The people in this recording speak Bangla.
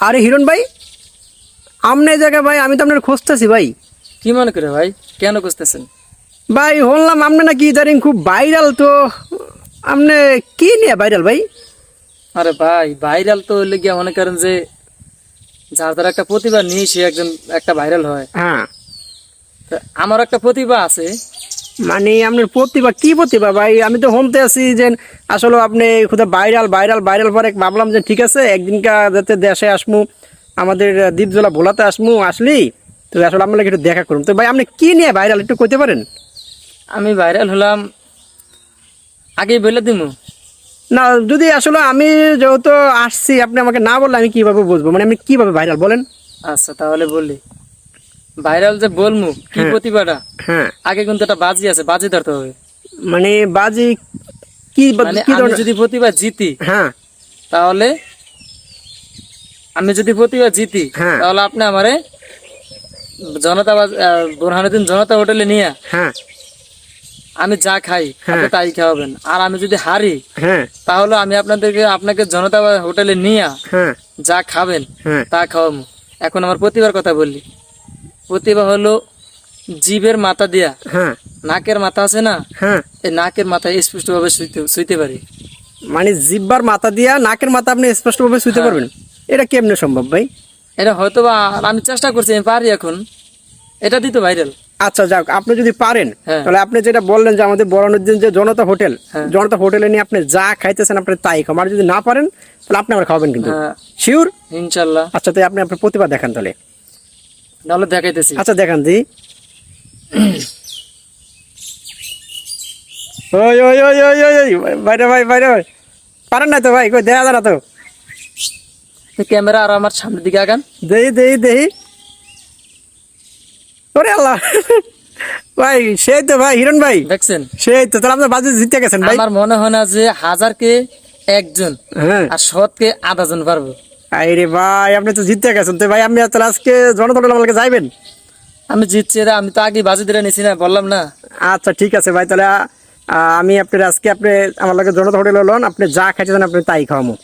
আরে হিরণ ভাই, আমনে এই জায়গায় ভাই, আমি তো আপনার খুঁজতেছি ভাই। কি মনে করে ভাই, কেন খুঁজতেছেন? ভাই শুনলাম আপনি নাকি ইদারিং খুব ভাইরাল, তো আপনি কি নিয়ে ভাইরাল ভাই? আরে ভাই, ভাইরাল তো হইলে গিয়া মনে করেন যে যার যার একটা প্রতিভা নিয়ে সে একজন একটা ভাইরাল হয়। হ্যাঁ, তা আমার একটা প্রতিভা আছে। মানে আপনার প্রতিভা কি প্রতিভা ভাই? আমি তো শুনতে আছি যে আসলে আপনি খুদা ভাইরাল ভাইরাল ভাইরাল, পরে ভাবলাম যে ঠিক আছে একদিনকা যাতে দেশে আসমু, আমাদের দ্বীপজলা ভোলাতে আসমু, আসলি তো আসলে আপনাকে একটু দেখা করুন। তো ভাই আপনি কি নিয়ে ভাইরাল একটু কইতে পারেন? আমি ভাইরাল হলাম, আগেই বলে দিমু। না, যদি আসলে আমি যেহেতু আসছি, আপনি আমাকে না বললে আমি কিভাবে বুঝবো, মানে আমি কিভাবে ভাইরাল বলেন? আচ্ছা তাহলে বললি, ভাইরাল যে বলমু কি হ্যাঁ। প্রতিভাটা, হ্যাঁ, আগে কিন্তু একটা বাজি আছে, বাজি ধরতে হবে। মানে বাজি কি মানে কি আমি ধরনের? যদি প্রতিভা জিতি, হ্যাঁ তাহলে আমি যদি প্রতিভা জিতি হ্যাঁ তাহলে আপনি আমারে জনতা বোরহানুদ্দিন জনতা হোটেলে নিয়ে হ্যাঁ আমি যা খাই হ্যাঁ। আপনি তাই খাওয়াবেন। আর আমি যদি হারি হ্যাঁ তাহলে আমি আপনাকে জনতা হোটেলে নিয়ে হ্যাঁ যা খাবেন হ্যাঁ তা খাওয়াবো। এখন আমার প্রতিভার কথা বললি, প্রতিভা হলো জিভের মাথা দিয়া, হ্যাঁ নাকের মাথা আছে না, হ্যাঁ। এই নাকের মাথায় স্পষ্টভাবে শুইতে পারি। মানে জিব্বার মাথা দিয়া নাকের মাথা আপনি স্পষ্টভাবে শুইতে হ্যাঁ। পারবেন? এটা কেমনে সম্ভব ভাই? এটা হয়তো বা আমি চেষ্টা করছি, আমি পারি এখন, এটা দিত ভাইরাল। আচ্ছা যাক, আপনি যদি পারেন হ্যাঁ। তাহলে আপনি যেটা বললেন যে আমাদের বরানুদ্দিন যে জনতা হোটেল, হ্যাঁ। জনতা হোটেলে নিয়ে আপনি যা খাইতেছেন আপনি তাই খাবেন, আর যদি না পারেন তাহলে আপনি আমার খাওয়াবেন কিন্তু, হ্যাঁ শিওর? ইনশাল্লাহ। আচ্ছা, তাই আপনি আপনার প্রতিভা দেখান তাহলে। তাহলে দেখাইতেছি। আচ্ছা দেখান দি। ওই ওই ওই ওই ওই ওই, বাইরে ভাই, বাইরে ভাই, পারেন না তো ভাই? কই দেখা যায় না তো। ক্যামেরা আর আমার সামনের দিকে আগান। দেহি দেহি দেহি। ওরে আল্লাহ, ভাই সেই তো ভাই, হিরণ ভাই দেখছেন, সেই তো। তাহলে আপনার বাজে জিতে গেছেন ভাই। আমার মনে হয় না যে হাজারকে একজন হ্যাঁ, আর শতকে আধা জন পারবো। আরে ভাই আপনি তো জিতে গেছেন। তো ভাই আপনি তাহলে আজকে জনতা হোটেল আমাকে যাইবেন? আমি জিতছি রে, আমি তো আগে বাজি ধরে নিছি না, বললাম না। আচ্ছা ঠিক আছে ভাই, তাহলে আমি আপনার আজকে আপনি আমার লাগে জনতা হোটেলে লন, আপনি যা খাইতেছেন আপনি তাই খাওয়াবো।